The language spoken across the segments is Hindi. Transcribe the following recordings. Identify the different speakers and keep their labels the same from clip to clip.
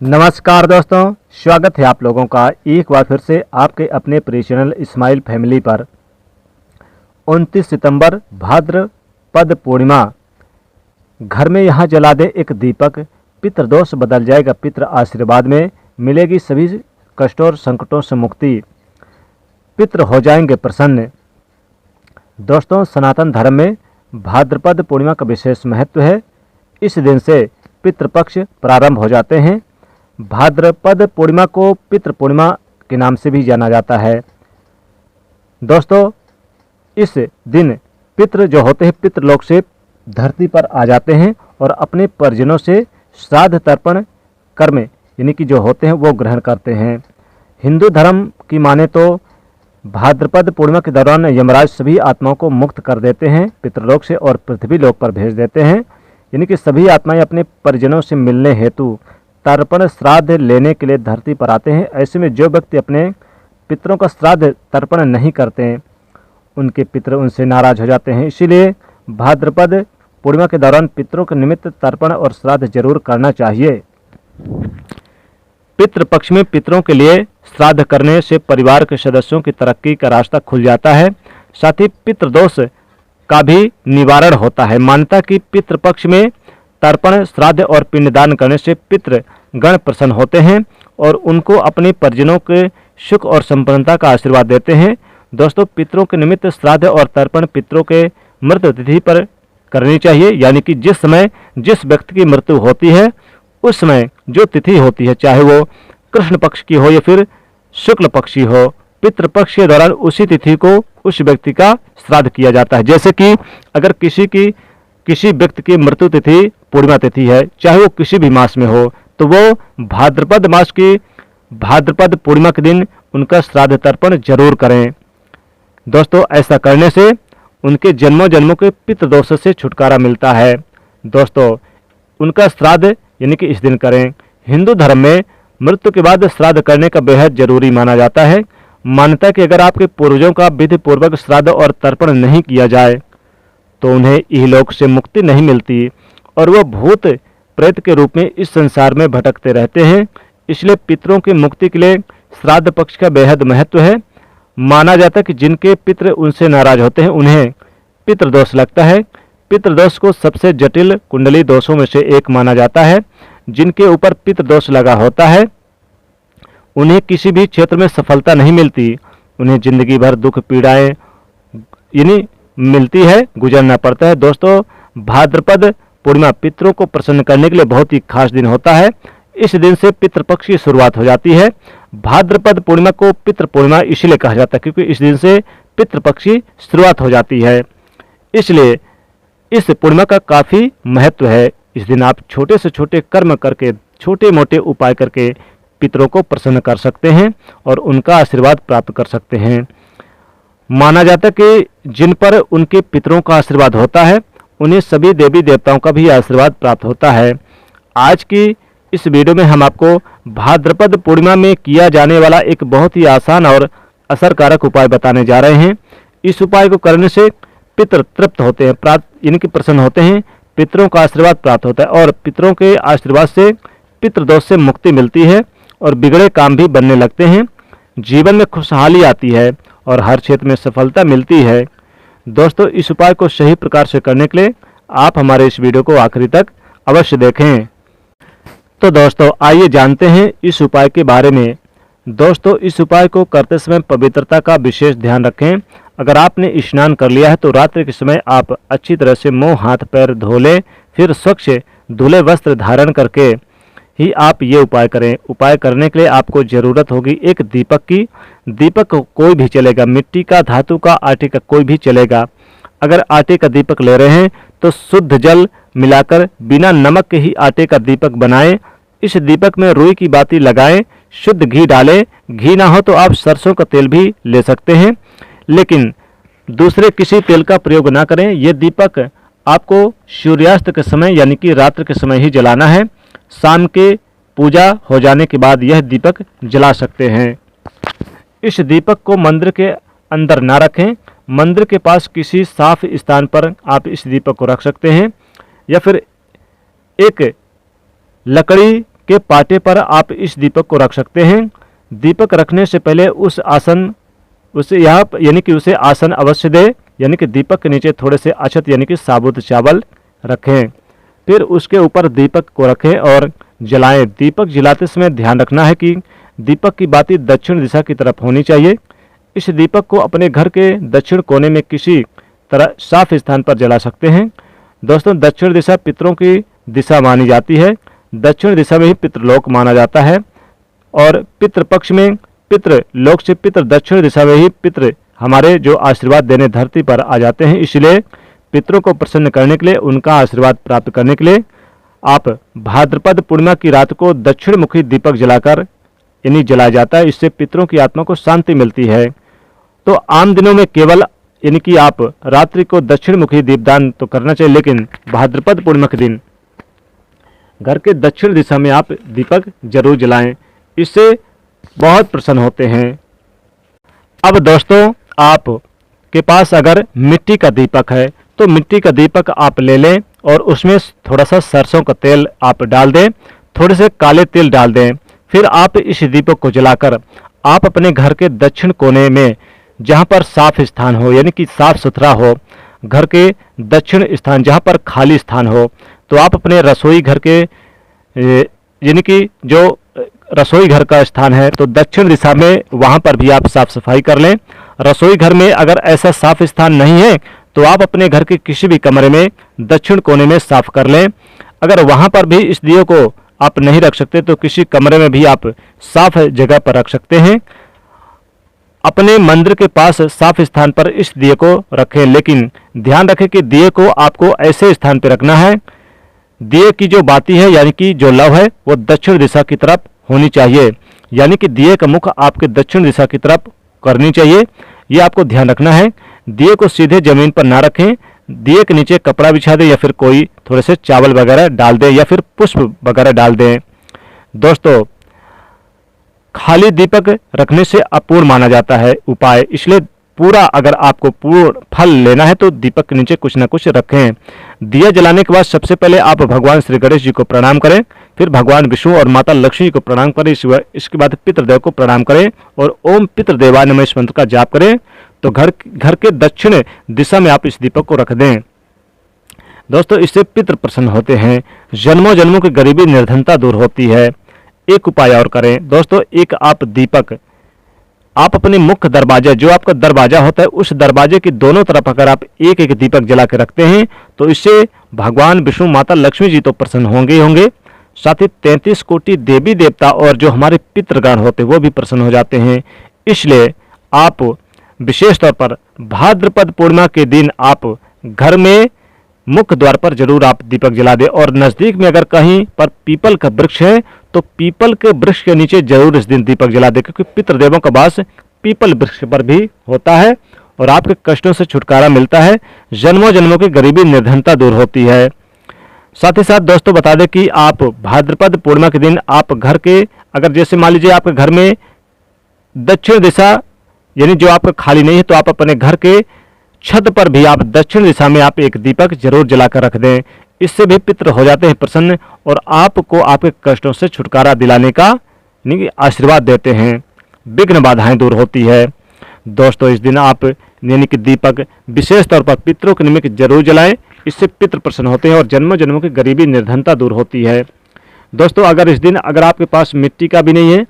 Speaker 1: नमस्कार दोस्तों, स्वागत है आप लोगों का एक बार फिर से आपके अपने प्रिय चैनल इस्माइल फैमिली पर। 29 सितंबर भाद्रपद पूर्णिमा। घर में यहाँ जला दे एक दीपक, पितृदोष बदल जाएगा पितृ आशीर्वाद में, मिलेगी सभी कष्टों और संकटों से मुक्ति, पितृ हो जाएंगे प्रसन्न। दोस्तों, सनातन धर्म में भाद्रपद पूर्णिमा का विशेष महत्व है। इस दिन से पितृपक्ष प्रारंभ हो जाते हैं। भाद्रपद पूर्णिमा को पितृ पूर्णिमा के नाम से भी जाना जाता है। दोस्तों, इस दिन पितृ जो होते हैं पितृलोक से धरती पर आ जाते हैं और अपने परिजनों से श्राद्ध तर्पण कर्म यानी कि जो होते हैं वो ग्रहण करते हैं। हिंदू धर्म की माने तो भाद्रपद पूर्णिमा के दौरान यमराज सभी आत्माओं को मुक्त कर देते हैं पितृलोक से और पृथ्वी लोक पर भेज देते हैं। यानी कि सभी आत्माएं अपने परिजनों से मिलने हेतु तर्पण श्राद्ध लेने के लिए धरती पर आते हैं। ऐसे में जो व्यक्ति अपने पितरों का श्राद्ध तर्पण नहीं करते हैं उनके पितर उनसे नाराज हो जाते हैं। इसीलिए भाद्रपद पूर्णिमा के दौरान पितरों के निमित्त तर्पण और श्राद्ध जरूर करना चाहिए। पितृपक्ष में पितरों के लिए श्राद्ध करने से परिवार के सदस्यों की तरक्की का रास्ता खुल जाता है, साथ ही पितृदोष का भी निवारण होता है। मान्यता कि पितृपक्ष में तर्पण श्राद्ध और पिंडदान करने से पितृ गण प्रसन्न होते हैं और उनको अपने परिजनों के सुख और संपन्नता का आशीर्वाद देते हैं। दोस्तों, पितरों के निमित्त श्राद्ध और तर्पण पितरों के मृत्यु तिथि पर करनी चाहिए। यानी कि जिस समय जिस व्यक्ति की मृत्यु होती है उस समय जो तिथि होती है, चाहे वो कृष्ण पक्ष की हो या फिर शुक्ल पक्ष की हो, पितृपक्ष के दौरान उसी तिथि को उस व्यक्ति का श्राद्ध किया जाता है। जैसे कि अगर किसी व्यक्ति की मृत्यु तिथि पूर्णिमा तिथि है, चाहे वो किसी भी मास में हो, तो वो भाद्रपद मास की भाद्रपद पूर्णिमा के दिन उनका श्राद्ध तर्पण जरूर करें। दोस्तों, ऐसा करने से उनके जन्मों जन्मों के पितृदोष से छुटकारा मिलता है। दोस्तों, उनका श्राद्ध यानी कि इस दिन करें। हिंदू धर्म में मृत्यु के बाद श्राद्ध करने का बेहद जरूरी माना जाता है। मान्यता कि अगर आपके पूर्वजों का विधि पूर्वक श्राद्ध और तर्पण नहीं किया जाए तो उन्हें इहलोक से मुक्ति नहीं मिलती और वह भूत प्रेत के रूप में इस संसार में भटकते रहते हैं। इसलिए पितरों की मुक्ति के लिए श्राद्ध पक्ष का बेहद महत्व है। माना जाता है कि जिनके पितर उनसे नाराज होते हैं उन्हें पितृदोष लगता है। पितृदोष को सबसे जटिल कुंडली दोषों में से एक माना जाता है। जिनके ऊपर पितृदोष लगा होता है उन्हें किसी भी क्षेत्र में सफलता नहीं मिलती, उन्हें जिंदगी भर दुख पीड़ाएं यानी मिलती है, गुजरना पड़ता है। दोस्तों, भाद्रपद पूर्णिमा पितरों को प्रसन्न करने के लिए बहुत ही खास दिन होता है। इस दिन से पितृपक्ष की शुरुआत हो जाती है। भाद्रपद पूर्णिमा को पितृ पूर्णिमा इसलिए कहा जाता है क्योंकि इस दिन से पितृपक्ष की शुरुआत हो जाती है। इसलिए इस पूर्णिमा का काफ़ी महत्व है। इस दिन आप छोटे से छोटे कर्म करके, छोटे मोटे उपाय करके पितरों को प्रसन्न कर सकते हैं और उनका आशीर्वाद प्राप्त कर सकते हैं। माना जाता है कि जिन पर उनके पितरों का आशीर्वाद होता है उन्हें सभी देवी देवताओं का भी आशीर्वाद प्राप्त होता है। आज की इस वीडियो में हम आपको भाद्रपद पूर्णिमा में किया जाने वाला एक बहुत ही आसान और असरकारक उपाय बताने जा रहे हैं। इस उपाय को करने से पितृ तृप्त होते हैं, यानी कि प्रसन्न होते हैं, पितरों का आशीर्वाद प्राप्त होता है और पितरों के आशीर्वाद से पितृदोष से मुक्ति मिलती है और बिगड़े काम भी बनने लगते हैं। जीवन में खुशहाली आती है और हर क्षेत्र में सफलता मिलती है। दोस्तों, इस उपाय को सही प्रकार से करने के लिए आप हमारे इस वीडियो को आखिरी तक अवश्य देखें। तो दोस्तों, आइए जानते हैं इस उपाय के बारे में। दोस्तों, इस उपाय को करते समय पवित्रता का विशेष ध्यान रखें। अगर आपने स्नान कर लिया है तो रात्रि के समय आप अच्छी तरह से मुंह हाथ पैर धो लें, फिर स्वच्छ धुले वस्त्र धारण करके ही आप ये उपाय करें। उपाय करने के लिए आपको ज़रूरत होगी एक दीपक की। दीपक कोई भी चलेगा, मिट्टी का, धातु का, आटे का, कोई भी चलेगा। अगर आटे का दीपक ले रहे हैं तो शुद्ध जल मिलाकर बिना नमक के ही आटे का दीपक बनाएं। इस दीपक में रुई की बाती लगाएं, शुद्ध घी डालें। घी ना हो तो आप सरसों का तेल भी ले सकते हैं, लेकिन दूसरे किसी तेल का प्रयोग ना करें। यह दीपक आपको सूर्यास्त के समय यानी कि रात्रि के समय ही जलाना है। शाम के पूजा हो जाने के बाद यह दीपक जला सकते हैं। इस दीपक को मंदिर के अंदर ना रखें, मंदिर के पास किसी साफ स्थान पर आप इस दीपक को रख सकते हैं या फिर एक लकड़ी के पाटे पर आप इस दीपक को रख सकते हैं। दीपक रखने से पहले उस आसन अवश्य दे, यानी कि दीपक के नीचे थोड़े से अक्षत यानी कि साबुत चावल रखें। फिर उसके ऊपर दीपक को रखें और जलाएं। दीपक जलाते समय ध्यान रखना है कि दीपक की बाती दक्षिण दिशा की तरफ होनी चाहिए। इस दीपक को अपने घर के दक्षिण कोने में किसी तरह साफ स्थान पर जला सकते हैं। दोस्तों, दक्षिण दिशा पितरों की दिशा मानी जाती है। दक्षिण दिशा में ही पितृलोक माना जाता है और पितृपक्ष में पितृलोक से पितृ दक्षिण दिशा में ही पितृ हमारे जो आशीर्वाद देने धरती पर आ जाते हैं। इसलिए पितरों को प्रसन्न करने के लिए, उनका आशीर्वाद प्राप्त करने के लिए आप भाद्रपद पूर्णिमा की रात को दक्षिण मुखी दीपक जलाकर यानी जलाया जाता है। इससे पितरों की आत्मा को शांति मिलती है। तो आम दिनों में केवल यानी कि आप रात्रि को दक्षिण मुखी दीपदान तो करना चाहिए, लेकिन भाद्रपद पूर्णिमा के दिन घर के दक्षिण दिशा में आप दीपक जरूर जलाएं, इससे बहुत प्रसन्न होते हैं। अब दोस्तों, आप के पास अगर मिट्टी का दीपक है तो मिट्टी का दीपक आप ले लें और उसमें थोड़ा सा सरसों का तेल आप डाल दें, थोड़े से काले तिल डाल दें। फिर आप इस दीपक को जलाकर आप अपने घर के दक्षिण कोने में, जहां पर साफ स्थान हो यानी कि साफ सुथरा हो, घर के दक्षिण स्थान जहां पर खाली स्थान हो, तो आप अपने रसोई घर के यानी कि जो रसोई घर का स्थान है तो दक्षिण दिशा में वहां पर भी आप साफ सफाई कर लें। रसोई घर में अगर ऐसा साफ स्थान नहीं है तो आप अपने घर के किसी भी कमरे में दक्षिण कोने में साफ कर लें। अगर वहां पर भी इस दिए को आप नहीं रख सकते तो किसी कमरे में भी आप साफ जगह पर रख सकते हैं। अपने मंदिर के पास साफ स्थान पर इस दिए को रखें, लेकिन ध्यान रखें कि दिए को आपको ऐसे स्थान पर रखना है, दिए की जो बाती है यानी कि जो लौ है वो दक्षिण दिशा की तरफ होनी चाहिए, यानी कि दिए का मुख आपके दक्षिण दिशा की तरफ करनी चाहिए। ये आपको ध्यान रखना है। दिए को सीधे जमीन पर ना रखें, दिए के नीचे कपड़ा बिछा दें या फिर कोई थोड़े से चावल वगैरह डाल दें या फिर पुष्प वगैरह डाल दें। दोस्तों, खाली दीपक रखने से अपूर्ण माना जाता है उपाय, इसलिए पूरा अगर आपको पूर्ण फल लेना है तो दीपक के नीचे कुछ ना कुछ रखें। दिया जलाने के बाद सबसे पहले आप भगवान श्री गणेश जी को प्रणाम करें, फिर भगवान विष्णु और माता लक्ष्मी जी को प्रणाम करें, इसके बाद पितृदेव को प्रणाम करें और ओम पितृदेवाय नमः इस मंत्र का जाप करें। तो घर के दक्षिण दिशा में आप इस दीपक को रख दें। दोस्तों, इससे पितृ प्रसन्न होते हैं, जन्मों जन्मों की गरीबी निर्धनता दूर होती है। एक उपाय और करें दोस्तों, एक आप दीपक आप अपने मुख्य दरवाजा, जो आपका दरवाजा होता है, उस दरवाजे की दोनों तरफ अगर आप एक एक दीपक जला के रखते हैं तो इससे भगवान विष्णु माता लक्ष्मी जी तो प्रसन्न होंगे ही होंगे, साथ ही 33 कोटि देवी देवता और जो हमारे पितृगण होते हैं वो भी प्रसन्न हो जाते हैं। इसलिए आप विशेष तौर पर भाद्रपद पूर्णिमा के दिन आप घर में मुख्य द्वार पर जरूर आप दीपक जला दें और नजदीक में अगर कहीं पर पीपल का वृक्ष है तो पीपल के वृक्ष के नीचे जरूर इस दिन दीपक जला दें, क्योंकि पितृदेवों का वास पीपल वृक्ष पर भी होता है और आपके कष्टों से छुटकारा मिलता है, जन्मों जन्मों की गरीबी निर्धनता दूर होती है। साथ ही साथ दोस्तों बता दें कि आप भाद्रपद पूर्णिमा के दिन आप घर के, अगर जैसे मान लीजिए आपके घर में दक्षिण दिशा यानी जो आपका खाली नहीं है तो आप अपने घर के छत पर भी आप दक्षिण दिशा में आप एक दीपक जरूर जलाकर रख दें। इससे भी पितृ हो जाते हैं प्रसन्न और आपको आपके कष्टों से छुटकारा दिलाने का आशीर्वाद देते हैं, विघ्न बाधाएं दूर होती है। दोस्तों, इस दिन आप यानी कि दीपक विशेष तौर पर पितरों के निमित्त जरूर जलाएं, इससे पितृ प्रसन्न होते हैं और जन्मों जन्मों की गरीबी निर्धनता दूर होती है। दोस्तों, अगर इस दिन अगर आपके पास मिट्टी का भी नहीं है,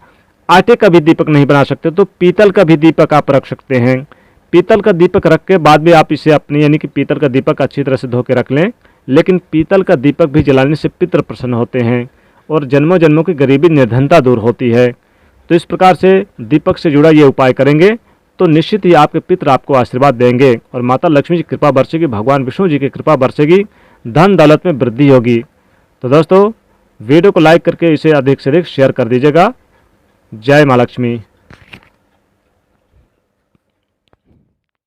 Speaker 1: आटे का भी दीपक नहीं बना सकते तो पीतल का भी दीपक आप रख सकते हैं। पीतल का दीपक रख के बाद में आप इसे अपनी यानी कि पीतल का दीपक अच्छी तरह से धो के रख लें, लेकिन पीतल का दीपक भी जलाने से पितृ प्रसन्न होते हैं और जन्मों जन्मों की गरीबी निर्धनता दूर होती है। तो इस प्रकार से दीपक से जुड़ा ये उपाय करेंगे तो निश्चित ही आपके पितृ आपको आशीर्वाद देंगे और माता लक्ष्मी की कृपा बरसेगी, भगवान विष्णु जी की कृपा बरसेगी, धन दौलत में वृद्धि होगी। तो दोस्तों, वीडियो को लाइक करके इसे अधिक से अधिक शेयर कर दीजिएगा। जय माँ लक्ष्मी।